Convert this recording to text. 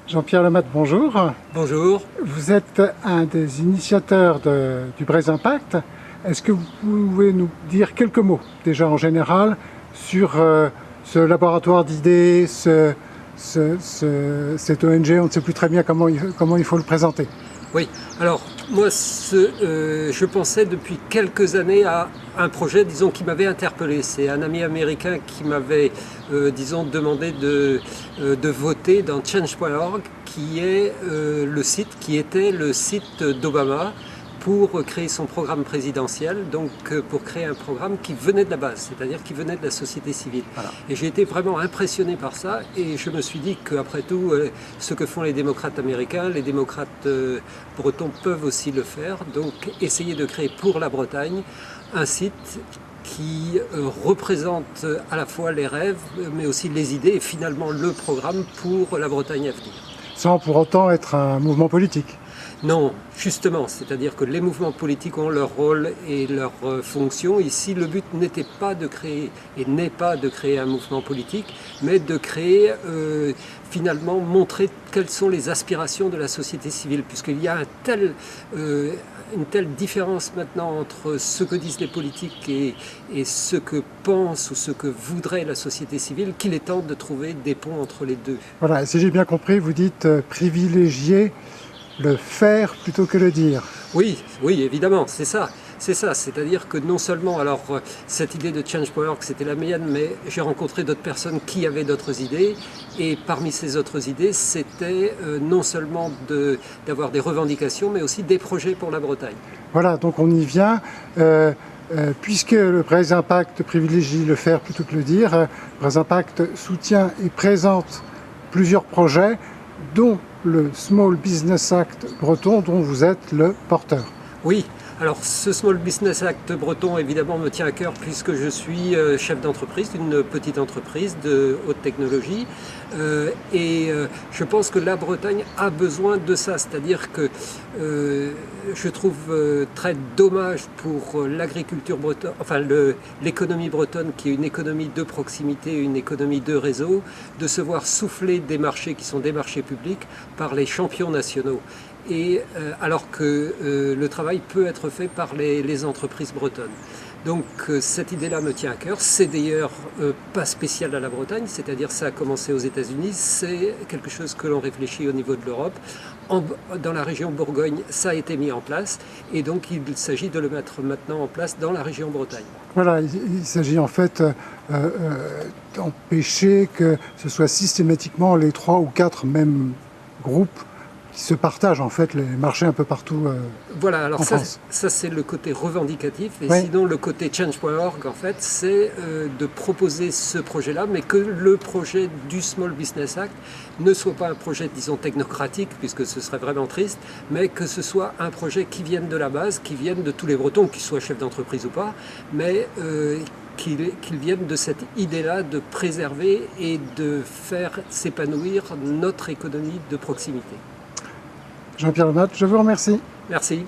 Jean-Pierre Lematte, bonjour. Bonjour. Vous êtes un des initiateurs du Braise Impact. Est-ce que vous pouvez nous dire quelques mots, déjà en général, sur ce laboratoire d'idées, cette ONG, on ne sait plus très bien comment il faut le présenter. Oui, alors moi je pensais depuis quelques années à un projet, disons, qui m'avait interpellé. C'est un ami américain qui m'avait, demandé de voter dans Change.org, qui était le site d'Obama pour créer son programme présidentiel, donc pour créer un programme qui venait de la base, c'est-à-dire qui venait de la société civile. Voilà. Et j'ai été vraiment impressionné par ça, et je me suis dit qu'après tout, ce que font les démocrates américains, les démocrates bretons peuvent aussi le faire, donc essayer de créer pour la Bretagne un site qui représente à la fois les rêves, mais aussi les idées, et finalement le programme pour la Bretagne à venir. Sans pour autant être un mouvement politique. Non, justement, c'est-à-dire que les mouvements politiques ont leur rôle et leur fonction. Ici, le but n'était pas de créer, et n'est pas de créer un mouvement politique, mais de créer, finalement, montrer quelles sont les aspirations de la société civile, puisqu'il y a une telle différence maintenant entre ce que disent les politiques et ce que pense ou ce que voudrait la société civile, qu'il est temps de trouver des ponts entre les deux. Voilà, si j'ai bien compris, vous dites privilégier le faire plutôt que le dire. Oui, évidemment, c'est ça. C'est-à-dire que non seulement, alors cette idée de Change.org c'était la mienne, mais j'ai rencontré d'autres personnes qui avaient d'autres idées, et parmi ces autres idées, c'était non seulement d'avoir des revendications, mais aussi des projets pour la Bretagne. Voilà, donc on y vient. Puisque le Braise Impact privilégie le faire plutôt que le dire, Braise Impact soutient et présente plusieurs projets, dont le Small Business Act breton dont vous êtes le porteur. Oui, alors ce Small Business Act breton évidemment me tient à cœur puisque je suis chef d'entreprise d'une petite entreprise de haute technologie et je pense que la Bretagne a besoin de ça, c'est-à-dire que je trouve très dommage pour l'agriculture bretonne, enfin l'économie bretonne qui est une économie de proximité, une économie de réseau, de se voir souffler des marchés qui sont des marchés publics par les champions nationaux. Et alors que le travail peut être fait par les entreprises bretonnes. Donc cette idée-là me tient à cœur. C'est d'ailleurs pas spécial à la Bretagne, c'est-à-dire ça a commencé aux États-Unis, c'est quelque chose que l'on réfléchit au niveau de l'Europe. Dans la région Bourgogne, ça a été mis en place et donc il s'agit de le mettre maintenant en place dans la région Bretagne. Voilà, il s'agit en fait d'empêcher que ce soit systématiquement les 3 ou 4 mêmes groupes qui se partagent en fait les marchés un peu partout voilà, alors en France. Ça c'est le côté revendicatif, et oui. Sinon le côté Change.org en fait c'est de proposer ce projet-là, mais que le projet du Small Business Act ne soit pas un projet disons technocratique, puisque ce serait vraiment triste, mais que ce soit un projet qui vienne de la base, qui vienne de tous les Bretons, qu'ils soient chefs d'entreprise ou pas, mais qu'ils viennent de cette idée-là de préserver et de faire s'épanouir notre économie de proximité. Jean-Pierre Lematte, je vous remercie. Merci.